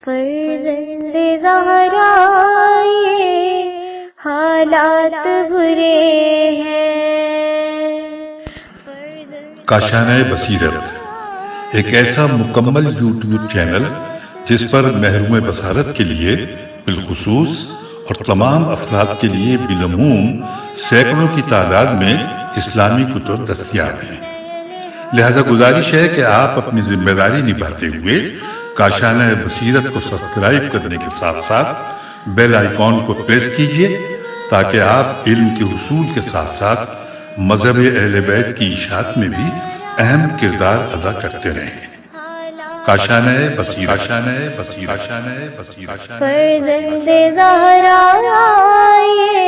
فرزند زہرا یہ حالات برے ہیں. کاشانہ بصیرت ایک ایسا مکمل یوٹیوب چینل جس پر محروم بصارت کے لیے بالخصوص اور تمام افراد کے لیے بالعموم سینکڑوں کی تعداد میں اسلامی کتب دستیاب ہیں. لہذا گزارش ہے کہ آپ اپنی ذمہ داری نبھاتے ہوئے کاشانہ بصیرت کو سبسکرائب کرنے کے ساتھ ساتھ بیل آئیکن کو پریس کیجئے تاکہ آپ علم کے حصول کے ساتھ ساتھ مذہب اہل بیت کی اشاعت میں بھی اہم کردار ادا کرتے رہیں. کاشانہ بصیرت. فرزند زہرا یہ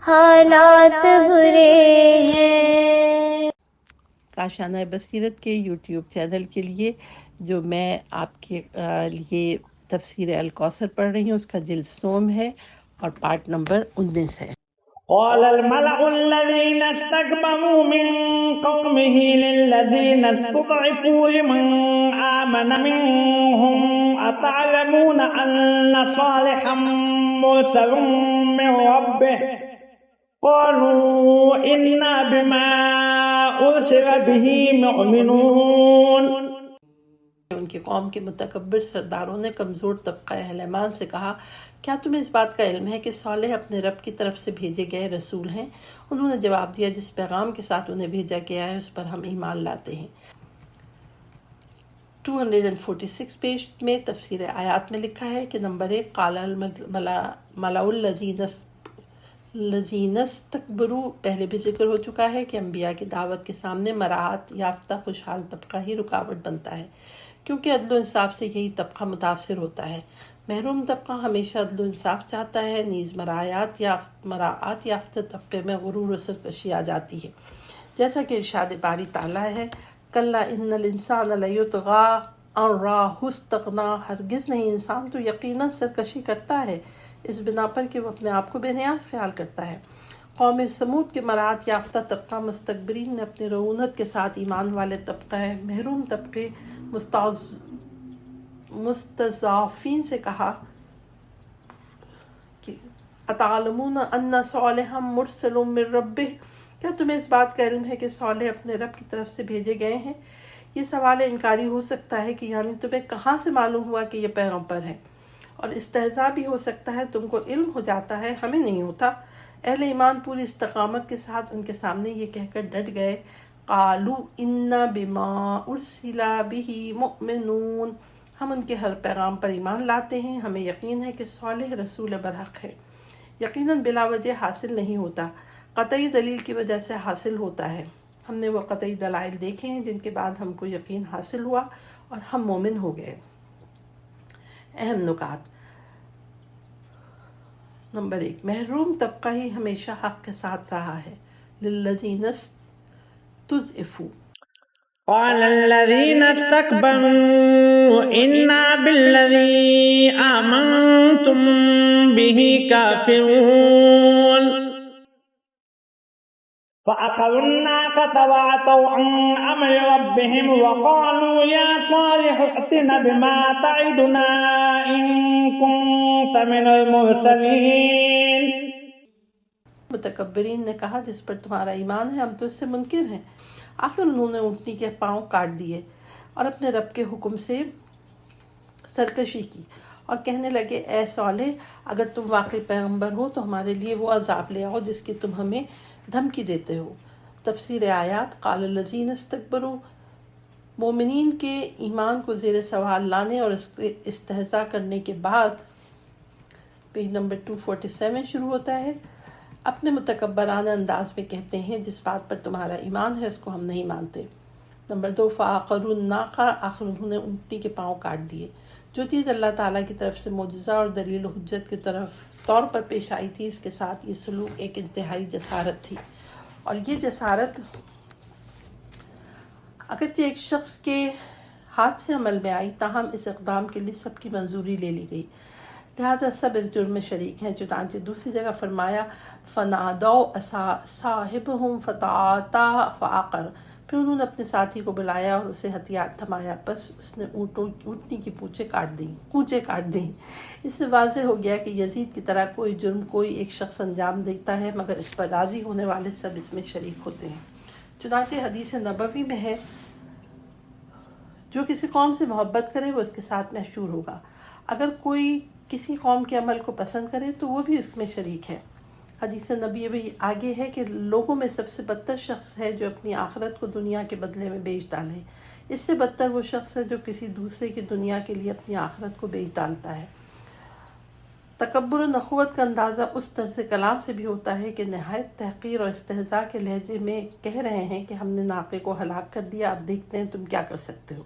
حالات برے ہیں. کاشانہ بصیرت کے یوٹیوب چینل کے لیے جو میں آپ کے لیے تفسیر الکوثر پڑھ رہی ہوں، اس کا جلد 9 ہے اور پارٹ نمبر 19 ہے. قال الملأ الذين استكبروا من قومه للذين استضعفوا لمن آمن منهم أتعلمون أن صالحا مرسل من ربه قالوا إنا بما أرسل به مؤمنون. ان کی قوم کے متکبر سرداروں نے کمزور طبقہ اہل ایمان سے کہا، کیا تمہیں اس بات کا علم ہے کہ صالح اپنے رب کی طرف سے بھیجے گئے رسول ہیں؟ انہوں نے جواب دیا، جس پیغام کے ساتھ انہیں بھیجا گیا ہے اس پر ہم ایمان لاتے ہیں. 246 پیج میں تفسیر آیات میں لکھا ہے کہ نمبر 1، قال الملأ الذین استکبروا، پہلے بھی ذکر ہو چکا ہے کہ انبیاء کی دعوت کے سامنے مراعات یافتہ خوشحال طبقہ ہی رکاوٹ بنتا ہے، کیونکہ عدل و انصاف سے یہی طبقہ متاثر ہوتا ہے. محروم طبقہ ہمیشہ عدل و انصاف چاہتا ہے، نیز مراعات یافتہ طبقے میں غرور و سرکشی آ جاتی ہے. جیسا کہ ارشاد باری تعالیٰ ہے، کلا ان الانسان لیطغی ان راہ استغنی، ہرگز نہیں، انسان تو یقیناً سرکشی کرتا ہے اس بنا پر کہ وہ اپنے آپ کو بے نیاز خیال کرتا ہے. قوم سمود کے مراعات یافتہ طبقہ مستکبرین نے اپنی رعونت کے ساتھ ایمان والے طبقہ محروم طبقے مستضعفین سے کہا کہ اتعلمون ان صالحا مرسل من ربہ، کیا تمہیں اس بات کا علم ہے کہ صالح اپنے رب کی طرف سے بھیجے گئے ہیں؟ یہ سوال انکاری ہو سکتا ہے کہ یعنی تمہیں کہاں سے معلوم ہوا کہ یہ پیغمبر ہیں، اور استہزاء بھی ہو سکتا ہے تم کو علم ہو جاتا ہے، ہمیں نہیں ہوتا. اہل ایمان پوری استقامت کے ساتھ ان کے سامنے یہ کہہ کر ڈٹ گئے، قالوا انا بما ارسل به مؤمنون، ہم ان کے ہر پیغام پر ایمان لاتے ہیں، ہمیں یقین ہے کہ صالح رسول برحق ہے. یقیناً بلا وجہ حاصل نہیں ہوتا، قطعی دلیل کی وجہ سے حاصل ہوتا ہے. ہم نے وہ قطعی دلائل دیکھے ہیں جن کے بعد ہم کو یقین حاصل ہوا اور ہم مومن ہو گئے. اہم نکات. نمبر 1، محروم طبقہ ہی ہمیشہ حق کے ساتھ رہا ہے. للذین استضعفوا، قال الذين استكبروا إنا بالذي آمنتم به كافرون فعقروا الناقة وعتوا عن أمر ربهم وقالوا يا صالح ائتنا بما تعدنا إن كنت من المرسلين. متکبرین نے کہا، جس پر تمہارا ایمان ہے ہم تو اس سے منکر ہیں. آخر انہوں نے اونٹنی کے پاؤں کاٹ دیے اور اپنے رب کے حکم سے سرکشی کی اور کہنے لگے، اے صالح، اگر تم واقعی پیغمبر ہو تو ہمارے لیے وہ عذاب لے آؤ جس کی تم ہمیں دھمکی دیتے ہو. تفسیر آیات. قال الذین استکبروا، مومنین کے ایمان کو زیر سوال لانے اور استہزاء کرنے کے بعد پیج نمبر 247 شروع ہوتا ہے. اپنے متکبرانہ انداز میں کہتے ہیں، جس بات پر تمہارا ایمان ہے اس کو ہم نہیں مانتے. نمبر 2، فعقروا الناقہ، آخر انہوں نے اونٹنی کے پاؤں کاٹ دیے. جو چیز اللہ تعالیٰ کی طرف سے معجزہ اور دلیل و حجت کی طور پر پیش آئی تھی، اس کے ساتھ یہ سلوک ایک انتہائی جسارت تھی. اور یہ جسارت اگرچہ ایک شخص کے ہاتھ سے عمل میں آئی، تاہم اس اقدام کے لیے سب کی منظوری لے لی گئی، لہذا سب اس جرم میں شریک ہیں. چنانچہ دوسری جگہ فرمایا، فَنَادَوْا صَاحِبَهُمْ فَتَعَاطَىٰ فَعَقَرَ، پھر انہوں نے اپنے ساتھی کو بلایا اور اسے ہتھیار تھمایا، بس اس نے اونٹنی کی کوچیں کاٹ دیں۔ اس سے واضح ہو گیا کہ یزید کی طرح کوئی جرم کوئی ایک شخص انجام دیتا ہے مگر اس پر راضی ہونے والے سب اس میں شریک ہوتے ہیں۔ چنانچہ حدیث نبوی میں ہے، جو کسی قوم سے محبت کرے وہ اس کے ساتھ محشور ہوگا، اگر کوئی کسی قوم کے عمل کو پسند کرے تو وہ بھی اس میں شریک ہے۔ حدیث نبی بھی آگے ہے کہ لوگوں میں سب سے بدتر شخص ہے جو اپنی آخرت کو دنیا کے بدلے میں بیچ ڈالے، اس سے بدتر وہ شخص ہے جو کسی دوسرے کی دنیا کے لیے اپنی آخرت کو بیچ ڈالتا ہے۔ تکبر و نخوت کا اندازہ اس طرز کلام سے بھی ہوتا ہے کہ نہایت تحقیر اور استہزاء کے لہجے میں کہہ رہے ہیں کہ ہم نے ناقے کو ہلاک کر دیا، اب دیکھتے ہیں تم کیا کر سکتے ہو۔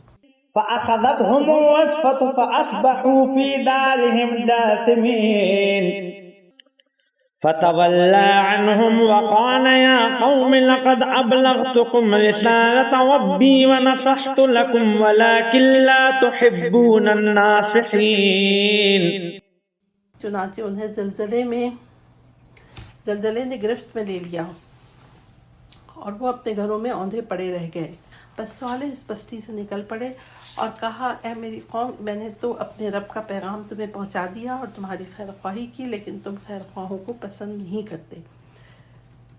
فأخذتهم الرجفة فأصبحوا في دارهم جاثمين فتولى عنهم وقال يا قوم لقد أبلغتكم رسالة ربي ونصحت لكم ولكن لا تحبون الناصحين۔ چنانچہ انہیں زلزلے نے گرفت میں لے لیا اور وہ اپنے گھروں میں اوندھے پڑے رہ گئے۔ بس صالح اس بستی سے نکل پڑے اور کہا، اے میری قوم، میں نے تو اپنے رب کا پیغام تمہیں پہنچا دیا اور تمہاری خیر خواہی کی، لیکن تم خیر خواہوں کو پسند نہیں کرتے۔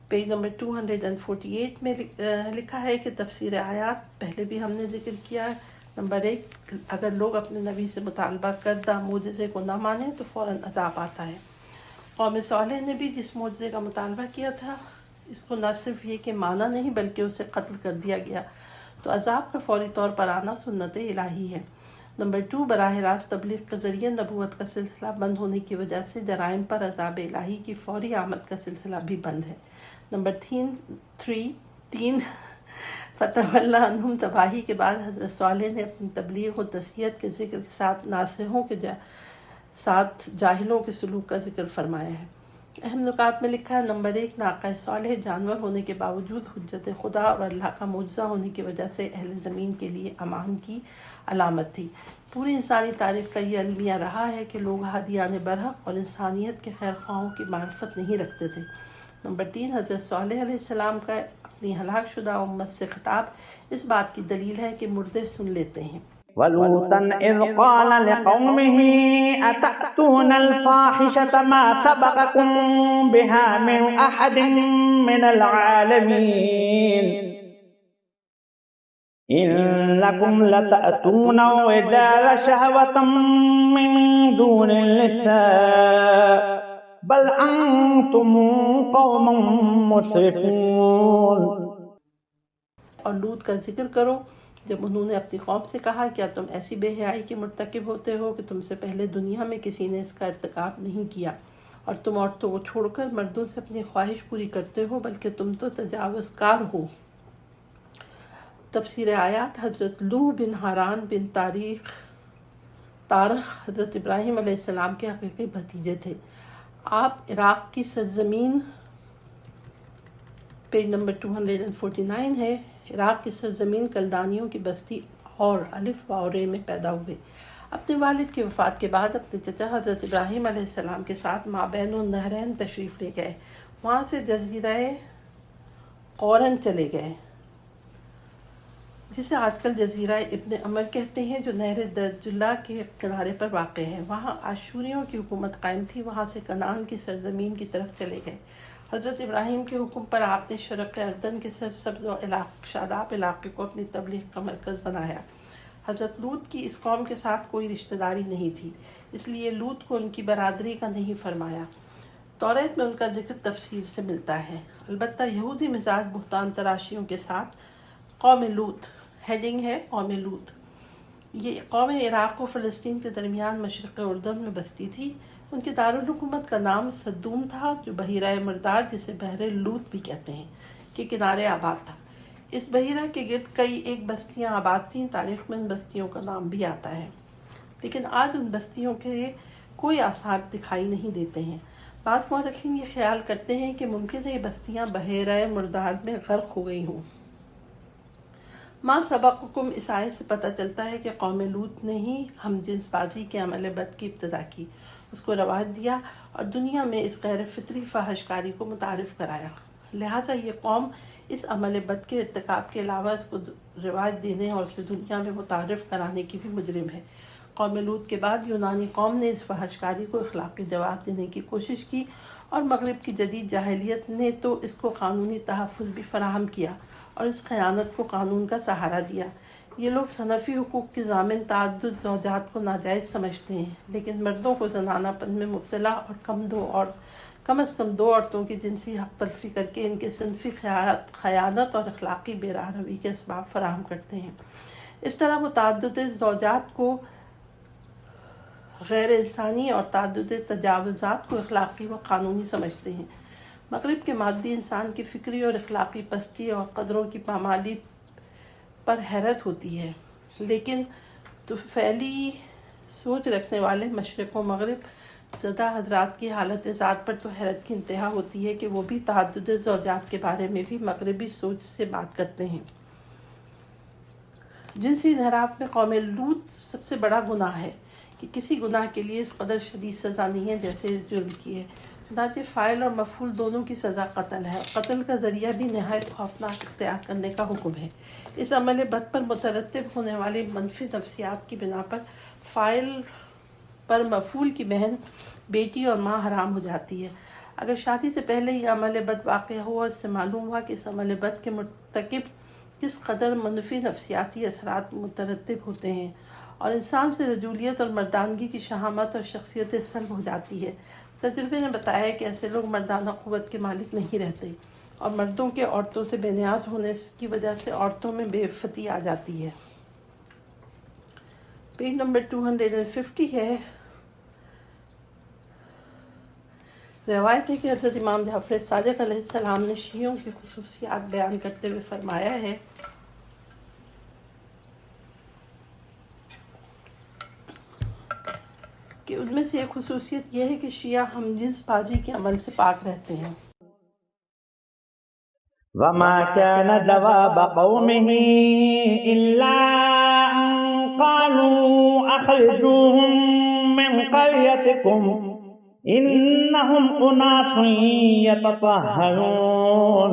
پیج نمبر 248 میں لکھا ہے کہ تفسیر آیات پہلے بھی ہم نے ذکر کیا۔ نمبر 1، اگر لوگ اپنے نبی سے مطالبہ کردہ معجزے کو نہ مانیں تو فوراً عذاب آتا ہے۔ قوم صالح نے بھی جس معجزے کا مطالبہ کیا تھا، اس کو نہ صرف یہ کہ مانا نہیں بلکہ اسے قتل کر دیا گیا، تو عذاب کا فوری طور پر آنا سنت الہی ہے۔ نمبر 2، براہ راست تبلیغ کے ذریعے نبوت کا سلسلہ بند ہونے کی وجہ سے جرائم پر عذاب الہی کی فوری آمد کا سلسلہ بھی بند ہے۔ نمبر 3، فتح عنہم، تباہی کے بعد حضرت صالح نے اپنی تبلیغ و نصیحت کے ذکر کے ساتھ ناصحوں کے ساتھ جاہلوں کے سلوک کا ذکر فرمایا ہے۔ اہم نکات میں لکھا ہے، نمبر 1، ناقہ صالح جانور ہونے کے باوجود حجت خدا اور اللہ کا معجزہ ہونے کی وجہ سے اہل زمین کے لیے امان کی علامت تھی۔ پوری انسانی تاریخ کا یہ المیہ رہا ہے کہ لوگ ہادیان برحق اور انسانیت کے خیر خواہوں کی معرفت نہیں رکھتے تھے۔ نمبر 3، حضرت صالح علیہ السلام کا اپنی ہلاک شدہ امت سے خطاب اس بات کی دلیل ہے کہ مردے سن لیتے ہیں۔ وَلُوطًا إِذْ قَالَ لِقَوْمِهِ أَتَأْتُونَ الْفَاحِشَةَ مَا سَبَقَكُم بِهَا مِنْ أَحَدٍ مِّنَ الْعَالَمِينَ إِنَّكُمْ لَتَأْتُونَ الرِّجَالَ شَهْوَةً مِّن دُونِ النِّسَاءِ بَلْ أَنتُمْ قَوْمٌ مُّسْرِفُونَ۔ اور لوط کا ذکر کرو جب انہوں نے اپنی قوم سے کہا، کیا تم ایسی بے حیائی کے مرتکب ہوتے ہو کہ تم سے پہلے دنیا میں کسی نے اس کا ارتکاب نہیں کیا، اور تم عورتوں کو چھوڑ کر مردوں سے اپنی خواہش پوری کرتے ہو، بلکہ تم تو تجاوز کار ہو۔ تفسیر آیات، حضرت لو بن ہاران بن تارخ حضرت ابراہیم علیہ السلام کے حقیقی بھتیجے تھے۔ آپ عراق کی سرزمین، پیج نمبر 249 ہے، عراق کی سرزمین کلدانیوں کی بستی اور الف واورے میں پیدا ہوئے۔ اپنے والد کی وفات کے بعد اپنے چچا حضرت ابراہیم علیہ السلام کے ساتھ مابین النہرین تشریف لے گئے، وہاں سے جزیرہ قورن چلے گئے، جسے آج کل جزیرہ ابن عمر کہتے ہیں، جو نہر دجلہ کے کنارے پر واقع ہے۔ وہاں آشوریوں کی حکومت قائم تھی، وہاں سے کنعان کی سرزمین کی طرف چلے گئے۔ حضرت ابراہیم کے حکم پر آپ نے شرق اردن کے سرسبز و شاداب علاقے کو اپنی تبلیغ کا مرکز بنایا۔ حضرت لوط کی اس قوم کے ساتھ کوئی رشتہ داری نہیں تھی، اس لیے لوط کو ان کی برادری کا نہیں فرمایا۔ توریت میں ان کا ذکر تفصیل سے ملتا ہے، البتہ یہودی مزاج بہتان تراشیوں کے ساتھ۔ قوم لوط، ہیڈنگ ہے قوم لوط۔ یہ قوم عراق و فلسطین کے درمیان مشرق اردن میں بستی تھی۔ ان کے دارالحکومت کا نام صدوم تھا، جو بحیرہ مردار، جسے بحر لوط بھی کہتے ہیں، کے کنارے آباد تھا۔ اس بحیرہ کے گرد کئی ایک بستیاں آباد تھیں، تاریخ میں ان بستیوں کا نام بھی آتا ہے، لیکن آج ان بستیوں کے کوئی آثار دکھائی نہیں دیتے ہیں۔ بعض مورخین یہ خیال کرتے ہیں کہ ممکن ہے یہ بستیاں بحیرہ مردار میں غرق ہو گئی ہوں۔ ماں سبقکم، اس آیت سے پتہ چلتا ہے کہ قوم لوط نے ہی ہم جنس بازی کے عمل بد کی ابتدا کی، اس کو رواج دیا اور دنیا میں اس غیر فطری فحش کاری کو متعارف کرایا۔ لہٰذا یہ قوم اس عمل بد کے ارتکاب کے علاوہ اس کو رواج دینے اور اسے دنیا میں متعارف کرانے کی بھی مجرم ہے۔ قوم لوط کے بعد یونانی قوم نے اس فحش کاری کو اخلاقی جواب دینے کی کوشش کی، اور مغرب کی جدید جاہلیت نے تو اس کو قانونی تحفظ بھی فراہم کیا اور اس خیانت کو قانون کا سہارا دیا۔ یہ لوگ صنفی حقوق کی ضامن تعدد زوجات کو ناجائز سمجھتے ہیں، لیکن مردوں کو زنانہ پن میں مبتلا اور کم از کم 2 عورتوں کی جنسی حق تلفی کر کے ان کے صنفی خیانت اور اخلاقی بے راہ روی کے اسباب فراہم کرتے ہیں۔ اس طرح وہ تعدد زوجات کو غیر انسانی اور تعدد تجاوزات کو اخلاقی و قانونی سمجھتے ہیں۔ مغرب کے مادی انسان کی فکری اور اخلاقی پستی اور قدروں کی پامالی پر حیرت ہوتی ہے، لیکن طفیلی سوچ رکھنے والے مشرق و مغرب زدہ حضرات کی حالت ذات پر تو حیرت کی انتہا ہوتی ہے کہ وہ بھی تعدد زوجات کے بارے میں بھی مغربی سوچ سے بات کرتے ہیں۔ جنسی انحراف میں قوم لوط سب سے بڑا گناہ ہے کہ کسی گناہ کے لیے اس قدر شدید سزا نہیں ہے جیسے اس جرم کی ہے۔ چنانچہ فاعل اور مفعول دونوں کی سزا قتل ہے، اور قتل کا ذریعہ بھی نہایت خوفناک اختیار کرنے کا حکم ہے۔ اس عمل بد پر مترتب ہونے والی منفی نفسیات کی بنا پر فاعل پر مفعول کی بہن، بیٹی اور ماں حرام ہو جاتی ہے۔ اگر شادی سے پہلے یہ عمل بد واقع ہوا، اس سے معلوم ہوا کہ اس عمل بد کے مرتکب کس قدر منفی نفسیاتی اثرات مترتب ہوتے ہیں، اور انسان سے رجولیت اور مردانگی کی شہامت اور شخصیت سلب ہو جاتی ہے۔ تجربے نے بتایا کہ ایسے لوگ مردانہ قوت کے مالک نہیں رہتے، اور مردوں کے عورتوں سے بے نیاز ہونے کی وجہ سے عورتوں میں بے عفتی آ جاتی ہے۔ پیج نمبر 250 ہے۔ روایت ہے کہ حضرت امام جعفر صادق علیہ السلام نے شیعوں کی خصوصیات بیان کرتے ہوئے فرمایا ہے کہ ان میں سے ایک خصوصیت یہ ہے کہ شیعہ ہم جنس بازی کے عمل سے پاک رہتے ہیں۔ وما كان جواب قومه إلا أن قالوا أخرجوهم من قريتكم إنهم أناس يتطهرون۔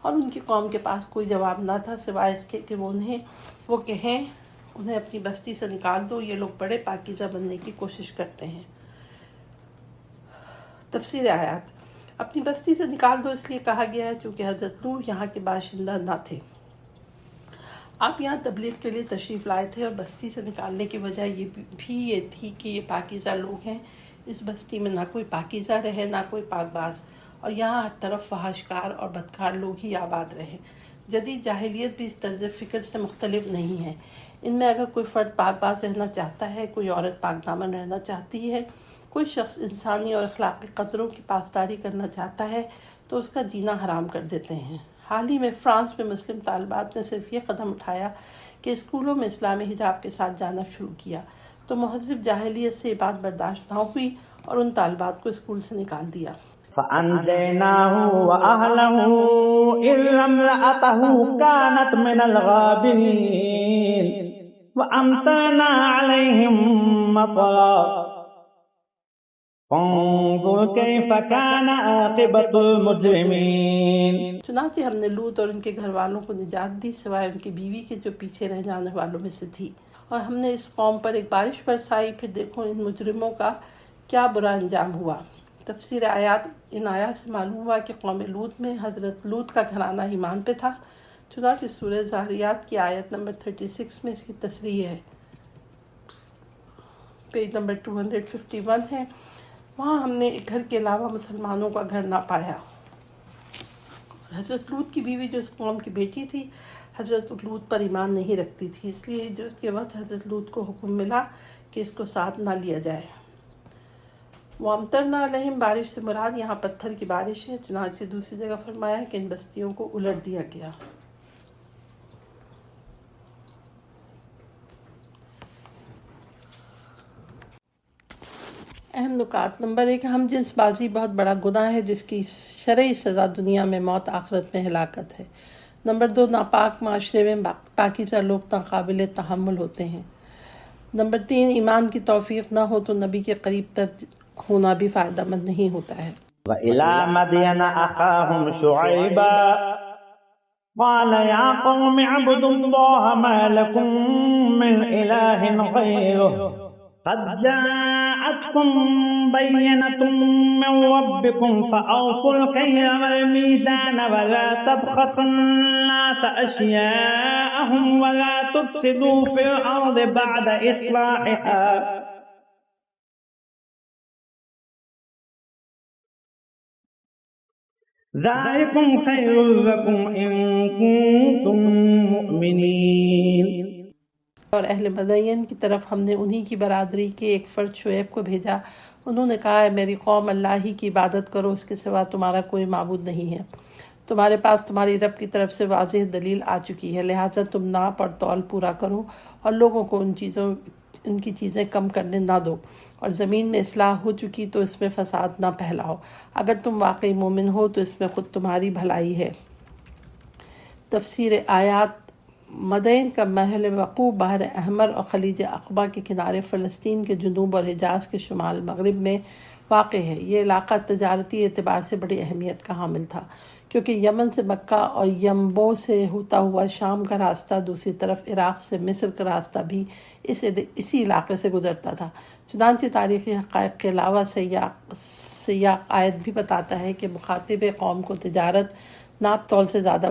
اور ان کی قوم کے پاس کوئی جواب نہ تھا سوائے اس کے کہ وہ کہیں انہیں اپنی بستی سے نکال دو، یہ لوگ بڑے پاکیزہ بننے کی کوشش کرتے ہیں۔ تفسیر آیات۔ اپنی بستی سے نکال دو اس لیے کہا گیا ہے چونکہ حضرت نوح یہاں کے باشندہ نہ تھے۔ آپ یہاں تبلیغ کے لیے تشریف لائے تھے، اور بستی سے نکالنے کی وجہ یہ تھی کہ یہ پاکیزہ لوگ ہیں، اس بستی میں نہ کوئی پاکیزہ رہے نہ کوئی پاک باز، اور یہاں ہر طرف فحاشکار اور بدکار لوگ ہی آباد رہے۔ جدید جاہلیت بھی اس طرز فکر سے مختلف نہیں ہے۔ ان میں اگر کوئی فرد پاک باز رہنا چاہتا ہے، کوئی عورت پاک دامن رہنا چاہتی ہے، کوئی شخص انسانی اور اخلاقی قدروں کی پاسداری کرنا چاہتا ہے تو اس کا جینا حرام کر دیتے ہیں۔ حال ہی میں فرانس میں مسلم طالبات نے صرف یہ قدم اٹھایا کہ اسکولوں میں اسلامی حجاب کے ساتھ جانا شروع کیا تو مہذب جاہلیت سے یہ بات برداشت نہ ہوئی اور ان طالبات کو اسکول سے نکال دیا۔ فأنجيناه وأهله إلا امرأته كانت من الغابرين وأمطرنا عليهم مطرا فانظر كيف كان عاقبة المجرمين۔ چنانچہ ہم نے لوط اور ان کے گھر والوں کو نجات دی سوائے ان کی بیوی کے جو پیچھے رہ جانے والوں میں سے تھی، اور ہم نے اس قوم پر ایک بارش برسائی، پھر دیکھو ان مجرموں کا کیا برا انجام ہوا۔ تفسیر آیات۔ ان آیات سے معلوم ہوا کہ قوم لوط میں حضرت لوط کا گھرانہ ایمان پہ تھا، چنانچہ سورہ زاریات کی آیت نمبر 36 میں اس کی تصریح ہے۔ پیج نمبر 251 ہے۔ وہاں ہم نے ایک گھر کے علاوہ مسلمانوں کا گھر نہ پایا۔ حضرت لوط کی بیوی جو اس قوم کی بیٹی تھی حضرت لوط پر ایمان نہیں رکھتی تھی، اس لیے ہجرت کے وقت حضرت لوط کو حکم ملا کہ اس کو ساتھ نہ لیا جائے۔ وَأَمْطَرْنَا عَلَيْهِمْ بارش سے مراد یہاں پتھر کی بارش ہے، چنانچہ دوسری جگہ فرمایا ہے کہ ان بستیوں کو الٹ دیا گیا۔ اہم نکات۔ نمبر 1، ہم جنس بازی بہت بڑا گناہ ہے جس کی شرعی سزا دنیا میں موت، آخرت میں ہلاکت ہے۔ نمبر 2، ناپاک معاشرے میں پاکیزہ لوگ ناقابل تحمل ہوتے ہیں۔ نمبر 3، ایمان کی توفیق نہ ہو تو نبی کے قریب تر ہونا بھی فائدہ مند نہیں ہوتا ہے۔ وإلى مدين أخاهم شعيبا قال يا قوم اعبدوا الله ما لكم من إله غيره قد جاءتكم بينة من ربكم فأوفوا الكيل والميزان ولا تبخسوا الناس أشياءهم ولا تفسدوا في الأرض بعد إصلاحها ذلكم خير لكم إن كنتم مؤمنين. اور اہل مدین کی طرف ہم نے انہی کی برادری کے ایک فرد شعیب کو بھیجا. انہوں نے کہا ہے میری قوم اللہ ہی کی عبادت کرو، اس کے سوا تمہارا کوئی معبود نہیں ہے. تمہارے پاس تمہاری رب کی طرف سے واضح دلیل آ چکی ہے، لہٰذا تم ناپ اور تول پورا کرو اور لوگوں کو ان کی چیزیں کم کرنے نہ دو، اور زمین میں اصلاح ہو چکی تو اس میں فساد نہ پھیلاؤ. اگر تم واقعی مومن ہو تو اس میں خود تمہاری بھلائی ہے. تفسیر آیات. مدین کا محل وقوع بحر احمر اور خلیج عقبہ کے کنارے فلسطین کے جنوب اور حجاز کے شمال مغرب میں واقع ہے. یہ علاقہ تجارتی اعتبار سے بڑی اہمیت کا حامل تھا، کیونکہ یمن سے مکہ اور ینبو سے ہوتا ہوا شام کا راستہ، دوسری طرف عراق سے مصر کا راستہ بھی اسی علاقے سے گزرتا تھا. چنانچہ تاریخی حقائق کے علاوہ سیاق آیت بھی بتاتا ہے کہ مخاطب قوم کو تجارت ناپ تول سے زیادہ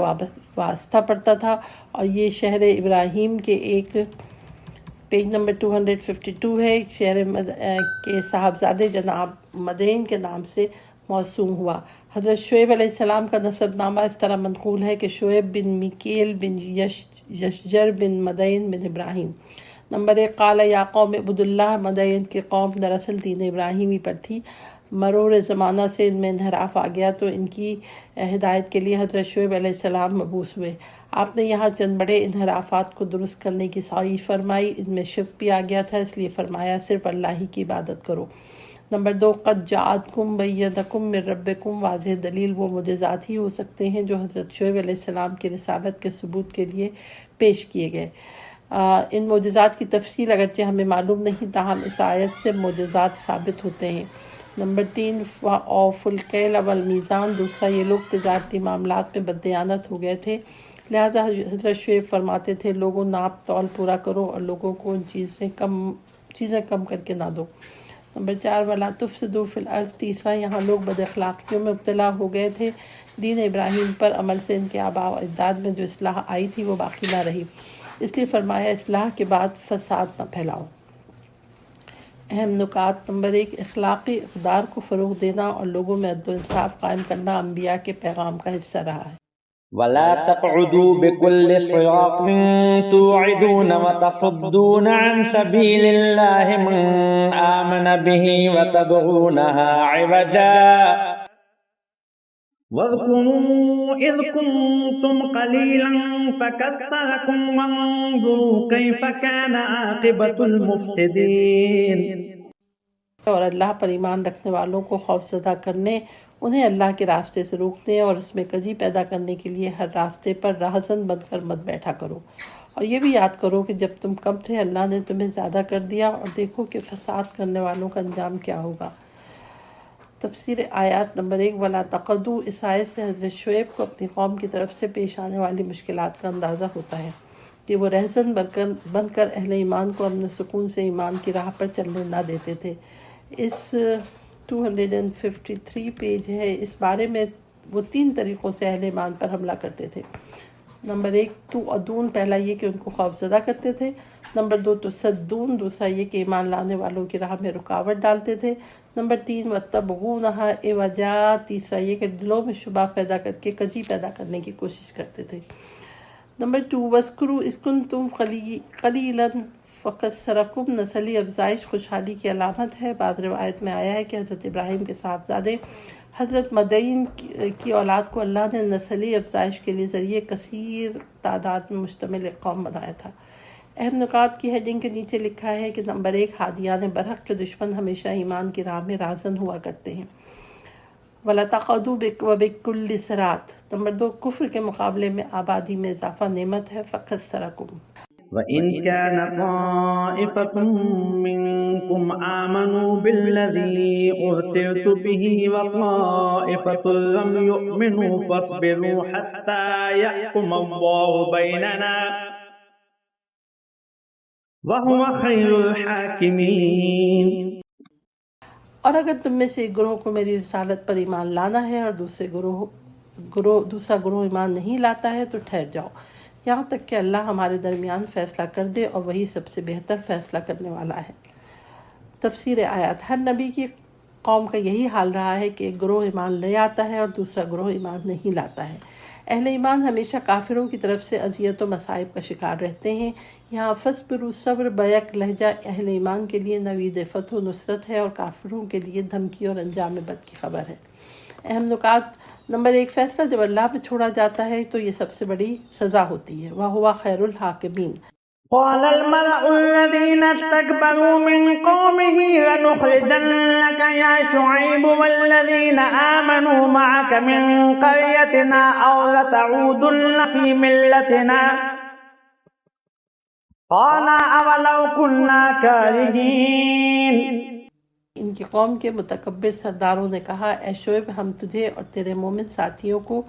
واسطہ پڑتا تھا، اور یہ شہر ابراہیم کے ایک پیج نمبر 252 ہے، شہر کے صاحبزادے جناب مدین کے نام سے موسوم ہوا. حضرت شعیب علیہ السلام کا نسب نامہ اس طرح منقول ہے کہ شعیب بن میکیل بن یشجر بن مدین بن ابراہیم. نمبر 1 قال یا قوم عبد اللہ. مدین کی قوم دراصل دین ابراہیمی پر تھی. مرور زمانہ سے ان میں انحراف آ گیا تو ان کی ہدایت کے لیے حضرت شعیب علیہ السلام مبعوث ہوئے. آپ نے یہاں چند بڑے انحرافات کو درست کرنے کی سعی فرمائی. ان میں شرک بھی آ گیا تھا، اس لیے فرمایا صرف اللہ ہی کی عبادت کرو. نمبر 2 قد جاءتکم بینۃ من ربکم. واضح دلیل وہ معجزات ہی ہو سکتے ہیں جو حضرت شعیب علیہ السلام کی رسالت کے ثبوت کے لیے پیش کیے گئے. ان معجزات کی تفصیل اگرچہ ہمیں معلوم نہیں، تاہم اس آیت سے معجزات ثابت ہوتے ہیں. نمبر 3 وَأَوْفُوا الْكَيْلَ وَالْمِيزَانَ. دوسرا یہ لوگ تجارتی معاملات میں بددیانت ہو گئے تھے، لہذا حضرت شعیب فرماتے تھے لوگوں ناپ تول پورا کرو اور لوگوں کو ان چیزیں کم کر کے نہ دو. نمبر 4 وَلَا تُفْسِدُوا فِي الْأَرْضِ. تیسرا یہاں لوگ بد اخلاقیوں میں مبتلا ہو گئے تھے. دین ابراہیم پر عمل سے ان کے آباء و اجداد میں جو اصلاح آئی تھی وہ باقی نہ رہی، اس لیے فرمایا اصلاح کے بعد فساد نہ پھیلاؤ. اہم نکات. نمبر 1 اخلاقی اقدار کو فروغ دینا اور لوگوں میں عدل و انصاف قائم کرنا انبیاء کے پیغام کا حصہ رہا ہے. ولا تقعدوا بكل صراط توعدون وتصدون عن سبيل الله من آمن به وتبغونها عوجا واذكروا إذ كنتم قليلا فكثركم وانظروا كيف كان عاقبة المفسدين. اور اللہ پر ایمان رکھنے والوں کو خوف زدہ کرنے، انہیں اللہ کے راستے سے روکنے اور اس میں کجی پیدا کرنے کے لیے ہر راستے پر راہزن بن کر مت بیٹھا کرو. اور یہ بھی یاد کرو کہ جب تم کم تھے اللہ نے تمہیں زیادہ کر دیا، اور دیکھو کہ فساد کرنے والوں کا انجام کیا ہوگا. تفسیر آیات. نمبر 1 وَلَا تَقْعُدُوا. اس آیت سے حضرت شعیب کو اپنی قوم کی طرف سے پیش آنے والی مشکلات کا اندازہ ہوتا ہے کہ وہ رہزن بن کر اہل ایمان کو امن و سکون سے ایمان کی راہ پر چلنے نہ دیتے تھے. اس 253 پیج ہے. اس بارے میں وہ 3 طریقوں سے اہل ایمان پر حملہ کرتے تھے. نمبر 1 توعدون. پہلا یہ کہ ان کو خوف زدہ کرتے تھے. نمبر 2 تصدون. دوسرا یہ کہ ایمان لانے والوں کی راہ میں رکاوٹ ڈالتے تھے. نمبر 3 وَتَبْغُونَهَا عِوَجًا. تیسرا یہ کہ دلوں میں شبہ پیدا کر کے کجی پیدا کرنے کی کوشش کرتے تھے. نمبر 2 وَاذْكُرُوا إِذْ كُنْتُمْ قَلِيلًا فَكَثَّرَكُمْ. نسلی افزائش خوشحالی کی علامت ہے. بعض روایت میں آیا ہے کہ حضرت ابراہیم کے صاحبزادے حضرت مدین کی اولاد کو اللہ نے نسلی افزائش کے لیے ذریعے کثیر تعداد میں مشتمل ایک قوم بنایا تھا. اہم نکات کی ہیڈنگ کے نیچے لکھا ہے کہ نمبر 1 ہادیان برحق کے دشمن ہمیشہ ایمان کی راہ میں راہزن ہوا کرتے ہیں. وَلَا تَقْعُدُوا وَبِكُلِّ صِرَاطٍ. نمبر 2 کفر کے مقابلے میں آبادی میں اضافہ نعمت ہے. فَكَثَّرَكُمْ. وَإِنْ كَانَ طَائِفَةٌ مِّنْكُمْ آمنوا بالذي أرسلت به وطائفة لم يؤمنوا فاصبروا حتى يحكم الله بيننا وهو خير الحاكمين۔ اور اگر تم میں سے ایک گروہ کو میری رسالت پر ایمان لانا ہے اور دوسرا گروہ ایمان نہیں لاتا ہے تو ٹھہر جاؤ یہاں تک کہ اللہ ہمارے درمیان فیصلہ کر دے، اور وہی سب سے بہتر فیصلہ کرنے والا ہے۔ تفسیر آیات۔ ہر نبی کی قوم کا یہی حال رہا ہے کہ ایک گروہ ایمان لے آتا ہے اور دوسرا گروہ ایمان نہیں لاتا ہے۔ اہل ایمان ہمیشہ کافروں کی طرف سے اذیت و مصائب کا شکار رہتے ہیں۔ یہاں فصبروا صبر بیک لہجہ اہل ایمان کے لیے نوید فتح و نصرت ہے، اور کافروں کے لیے دھمکی اور انجام بد کی خبر ہے۔ اہم نکات۔ نمبر 1، فیصلہ جب اللہ پہ چھوڑا جاتا ہے تو یہ سب سے بڑی سزا ہوتی ہے۔ وَهُوَ خَيْرُ الْحَاكِمِينَ۔ قال الملأ الذين استكبروا من قومه لنخرجنك يا شعيب والذين آمنوا معك من قريتنا أو لتعودن في ملتنا قال أولو كنا كارهين۔ ان کی قوم کے متکبر سرداروں نے کہا، اے شعیب، ہم تجھے اور تیرے مومن ساتھیوں کو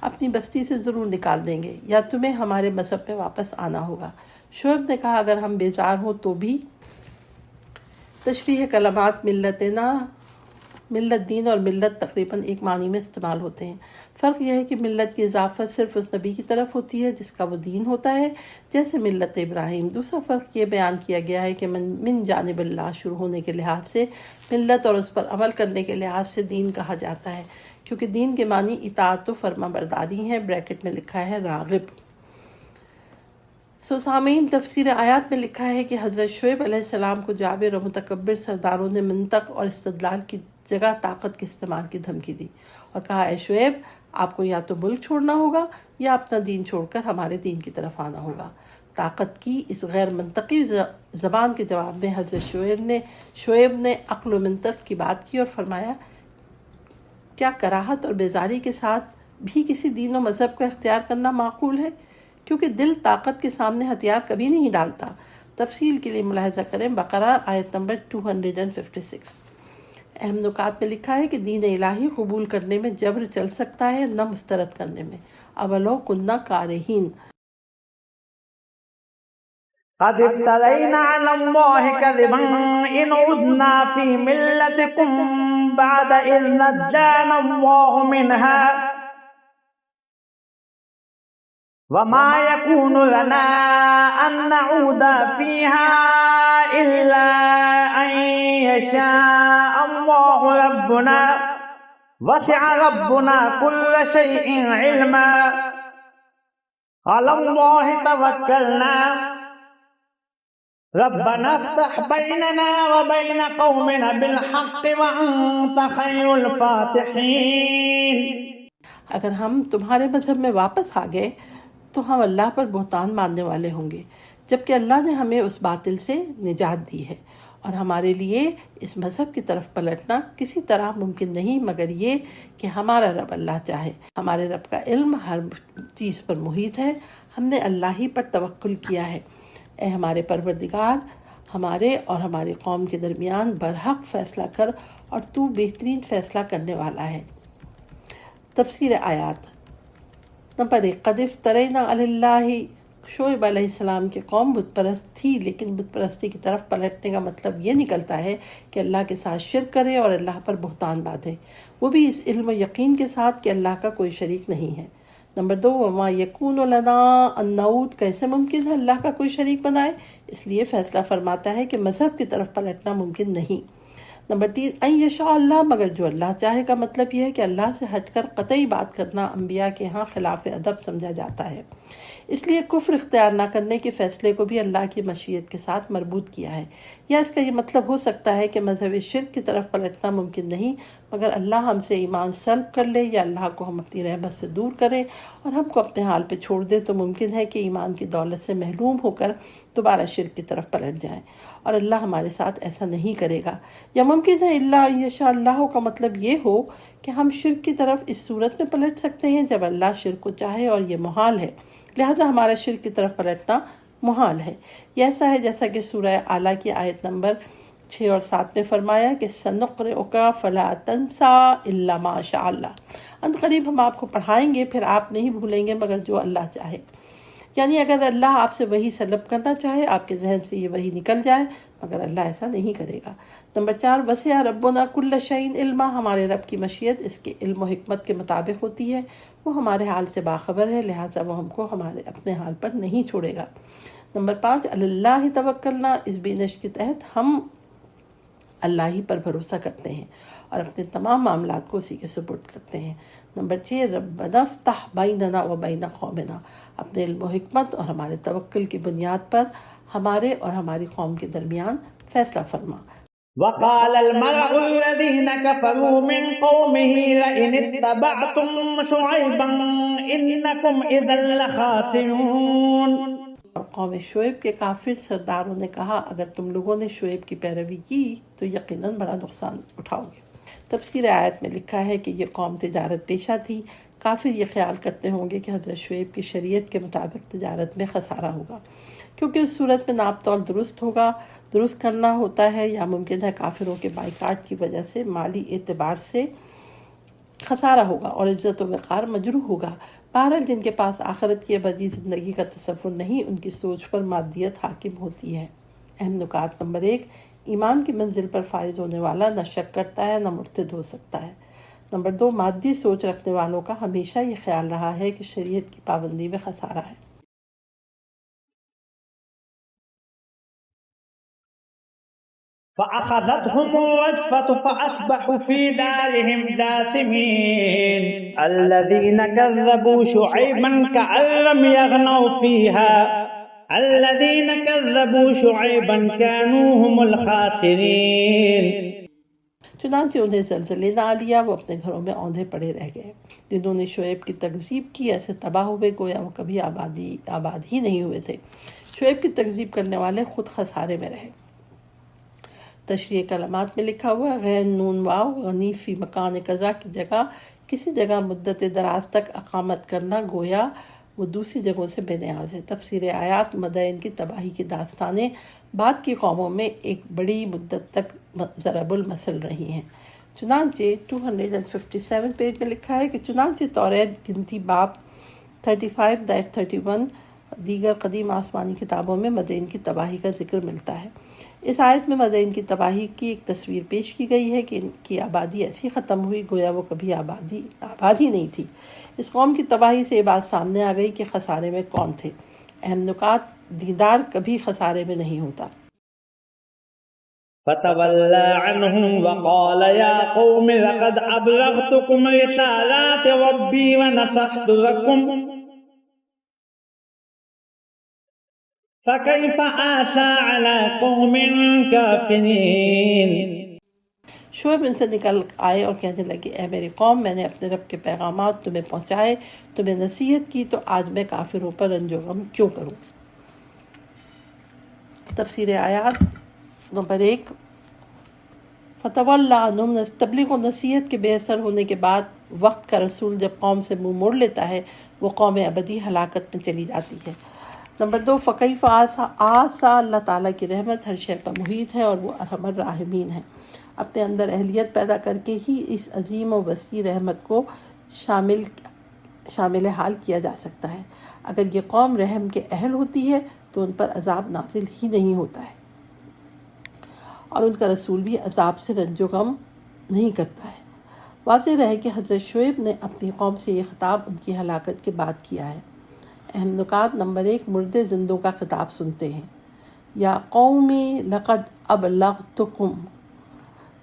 اپنی بستی سے ضرور نکال دیں گے، یا تمہیں ہمارے مذہب میں واپس آنا ہوگا۔ شعیب نے کہا، اگر ہم بیزار ہوں تو بھی۔ تشریح کلمات۔ ملت دین اور ملت تقریباً ایک معنی میں استعمال ہوتے ہیں۔ فرق یہ ہے کہ ملت کی اضافت صرف اس نبی کی طرف ہوتی ہے جس کا وہ دین ہوتا ہے، جیسے ملت ابراہیم۔ دوسرا فرق یہ بیان کیا گیا ہے کہ من جانب اللہ شروع ہونے کے لحاظ سے ملت اور اس پر عمل کرنے کے لحاظ سے دین کہا جاتا ہے، کیونکہ دین کے معنی اطاعت و فرما برداری ہیں۔ بریکٹ میں لکھا ہے راغب۔ سامعین، تفسیر آیات میں لکھا ہے کہ حضرت شعیب علیہ السلام کو جابر اور متکبر سرداروں نے منطق اور استدلال کی جگہ طاقت کے استعمال کی دھمکی دی اور کہا، اے شعیب، آپ کو یا تو ملک چھوڑنا ہوگا یا اپنا دین چھوڑ کر ہمارے دین کی طرف آنا ہوگا۔ طاقت کی اس غیر منطقی زبان کے جواب میں حضرت شعیب نے عقل و منطق کی بات کی اور فرمایا، کیا کراہت اور بیزاری کے ساتھ بھی کسی دین و مذہب کا اختیار کرنا معقول ہے؟ کیونکہ دل طاقت کے سامنے ہتھیار کبھی نہیں ڈالتا۔ تفصیل کے لیے ملاحظہ کریں بقرہ آیت نمبر 256۔ اہم نکات میں لکھا ہے کہ دین الہی قبول کرنے میں جبر چل سکتا ہے، نہ مسترد کرنے میں۔ اولو کننا کارہین۔ قد افترينا على الله كذبا إن عدنا في ملتكم بعد إذ نجانا الله منها وما يكون لنا أن نعود فيها إلا أن يشاء الله ربنا وسع ربنا كل شيء علما على الله توكلنا ربنا افتح بيننا وبين قومنا بالحق وأنت خير الفاتحين۔ اگر ہم تمہارے مذہب میں واپس آ گئے تو ہم اللہ پر بہتان ماننے والے ہوں گے، جبکہ اللہ نے ہمیں اس باطل سے نجات دی ہے، اور ہمارے لیے اس مذہب کی طرف پلٹنا کسی طرح ممکن نہیں مگر یہ کہ ہمارا رب اللہ چاہے۔ ہمارے رب کا علم ہر چیز پر محیط ہے، ہم نے اللہ ہی پر توکل کیا ہے۔ اے ہمارے پروردگار، ہمارے اور ہماری قوم کے درمیان برحق فیصلہ کر، اور تو بہترین فیصلہ کرنے والا ہے۔ تفسیر آیات۔ نمبر 1، قد افترینا علی اللہ۔ شعیب علیہ السلام کی قوم بت پرست تھی، لیکن بت پرستی کی طرف پلٹنے کا مطلب یہ نکلتا ہے کہ اللہ کے ساتھ شرک کرے اور اللہ پر بہتان باندھے، وہ بھی اس علم و یقین کے ساتھ کہ اللہ کا کوئی شریک نہیں ہے۔ نمبر 2، وما یکون لنا ان نعود۔ کیسے ممکن ہے اللہ کا کوئی شریک بنائے؟ اس لیے فیصلہ فرماتا ہے کہ مذہب کی طرف پلٹنا ممکن نہیں۔ نمبر 3، ان یشاء اللہ، مگر جو اللہ چاہے کا مطلب یہ ہے کہ اللہ سے ہٹ کر قطعی بات کرنا انبیاء کے ہاں خلاف ادب سمجھا جاتا ہے، اس لیے کفر اختیار نہ کرنے کے فیصلے کو بھی اللہ کی مشیت کے ساتھ مربوط کیا ہے۔ یا اس کا یہ مطلب ہو سکتا ہے کہ مذہب شرک کی طرف پلٹنا ممکن نہیں مگر اللہ ہم سے ایمان سلب کر لے، یا اللہ کو ہم اپنی رحمت سے دور کرے اور ہم کو اپنے حال پہ چھوڑ دے، تو ممکن ہے کہ ایمان کی دولت سے محروم ہو کر دوبارہ شرک کی طرف پلٹ جائیں، اور اللہ ہمارے ساتھ ایسا نہیں کرے گا۔ یا ممکن ہے اللہ یشاء اللہ کا مطلب یہ ہو کہ ہم شرک کی طرف اس صورت میں پلٹ سکتے ہیں جب اللہ شرک کو چاہے، اور یہ محال ہے، لہذا ہمارا شرک کی طرف پلٹنا محال ہے۔ یہ ایسا ہے جیسا کہ سورہ اعلیٰ کی آیت نمبر 6 اور 7 میں فرمایا کہ سنقرئک فلا تنسا الا ما شاء اللہ، قریب ہم آپ کو پڑھائیں گے پھر آپ نہیں بھولیں گے مگر جو اللہ چاہے، یعنی اگر اللہ آپ سے وہی سلب کرنا چاہے آپ کے ذہن سے یہ وہی نکل جائے، مگر اللہ ایسا نہیں کرے گا۔ نمبر 4 وسع ربنا کل شیء علما، ہمارے رب کی مشیت اس کے علم و حکمت کے مطابق ہوتی ہے، وہ ہمارے حال سے باخبر ہے، لہٰذا وہ ہم کو ہمارے اپنے حال پر نہیں چھوڑے گا۔ نمبر 5 اللہ توکلنا، اس بینش کے تحت ہم اللہ ہی پر بھروسہ کرتے ہیں اور اپنے تمام معاملات کو اسی کے سپرد کرتے ہیں۔ نمبر 6 ربنا افتح بیننا و بین قومنا، اپنے علم و حکمت اور ہمارے توکل کی بنیاد پر ہمارے اور ہماری قوم کے درمیان فیصلہ فرما۔ وقال الملأ الذين كفروا من قومه لئن اتبعتم شعيبا إنكم إذا لخاسرون، اور قوم شعیب کے کافر سرداروں نے کہا اگر تم لوگوں نے شعیب کی پیروی کی تو یقیناً بڑا نقصان اٹھاؤ گے۔ تفسیر آیت میں لکھا ہے کہ یہ قوم تجارت پیشہ تھی، کافر یہ خیال کرتے ہوں گے کہ حضرت شعیب کی شریعت کے مطابق تجارت میں خسارہ ہوگا، کیونکہ اس صورت میں ناپ تول درست کرنا ہوتا ہے، یا ممکن ہے کافروں کے بائیکاٹ کی وجہ سے مالی اعتبار سے خسارہ ہوگا اور عزت و وقار مجروح ہوگا۔ بہرحال جن کے پاس آخرت کی ابدی زندگی کا تصور نہیں، ان کی سوچ پر مادیت حاکم ہوتی ہے۔ اہم نکات۔ نمبر 1 ایمان کی منزل پر فائز ہونے والا نہ شک کرتا ہے نہ مرتد ہو سکتا ہے۔ نمبر 2 مادی سوچ رکھنے والوں کا ہمیشہ یہ خیال رہا ہے کہ شریعت کی پابندی میں خسارہ ہے۔ فأخذتهم الرجفة فأصبحوا في دارهم جاثمين الذين كذبوا شعيبا كأن لم يغنوا فيها الذين كذبوا شعيبا كانوا هم الخاسرين۔ چنانچہ انہیں زلزلے نہ آ لیا، وہ اپنے گھروں میں اوندھے پڑے رہ گئے۔ جنہوں نے شعیب کی تکذیب کی ایسے تباہ ہوئے گویا وہ کبھی آباد ہی نہیں ہوئے تھے۔ شعیب کی تکذیب کرنے والے خود خسارے میں رہے۔ تشریح کلمات میں لکھا ہوا غین نون واو غنی فی مکان قضا کی جگہ کسی جگہ مدت دراز تک اقامت کرنا گویا وہ دوسری جگہوں سے بے نیاز ہے۔ تفسیر آیات مدائن کی تباہی کی داستانیں بعد کی قوموں میں ایک بڑی مدت تک ضرب المثل رہی ہیں۔ چنانچہ 257 پیج میں لکھا ہے کہ چنانچہ توریت گنتی باب 35-31 دیگر قدیم آسمانی کتابوں میں مدائن کی تباہی کا ذکر ملتا ہے۔ اس آیت میں مدائن کی تباہی کی ایک تصویر پیش کی گئی ہے کہ ان کی آبادی ایسی ختم ہوئی گویا وہ کبھی آباد ہی نہیں تھی۔ اس قوم کی تباہی سے یہ بات سامنے آ گئی کہ خسارے میں کون تھے۔ اہم نکات۔ دیندار کبھی خسارے میں نہیں ہوتا۔ فتولى عنهم وقال يا قوم لقد أبلغتكم رسالات ربي ونصحت لكم فكيف آسى على قوم كافرين۔ شعیب ان سے نکل آئے اور کہنے لگے اے میری قوم، میں نے اپنے رب کے پیغامات تمہیں پہنچائے، تمہیں نصیحت کی، تو آج میں کافروں پر رنج و غم کیوں کروں۔ تفسیر آیات نمبر 1 فتولی عنہم، تبلیغ و نصیحت کے بے اثر ہونے کے بعد وقت کا رسول جب قوم سے منہ موڑ لیتا ہے وہ قوم ابدی ہلاکت میں چلی جاتی ہے۔ نمبر 2 فکیف آسا، اللہ تعالیٰ کی رحمت ہر شے پر محیط ہے اور وہ ارحم الراحمین ہے۔ اپنے اندر اہلیت پیدا کر کے ہی اس عظیم و وسیع رحمت کو شامل حال کیا جا سکتا ہے۔ اگر یہ قوم رحم کے اہل ہوتی ہے تو ان پر عذاب نازل ہی نہیں ہوتا ہے اور ان کا رسول بھی عذاب سے رنج و غم نہیں کرتا ہے۔ واضح رہے کہ حضرت شعیب نے اپنی قوم سے یہ خطاب ان کی ہلاکت کے بعد کیا ہے۔ اہم نکات۔ نمبر 1 مردے زندوں کا خطاب سنتے ہیں، یا قومی لقد ابلغتکم۔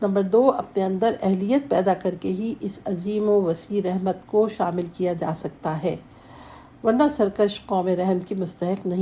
نمبر 2 اپنے اندر اہلیت پیدا کر کے ہی اس عظیم و وسیع رحمت کو شامل کیا جا سکتا ہے، ورنہ سرکش قوم رحم کی مستحق نہیں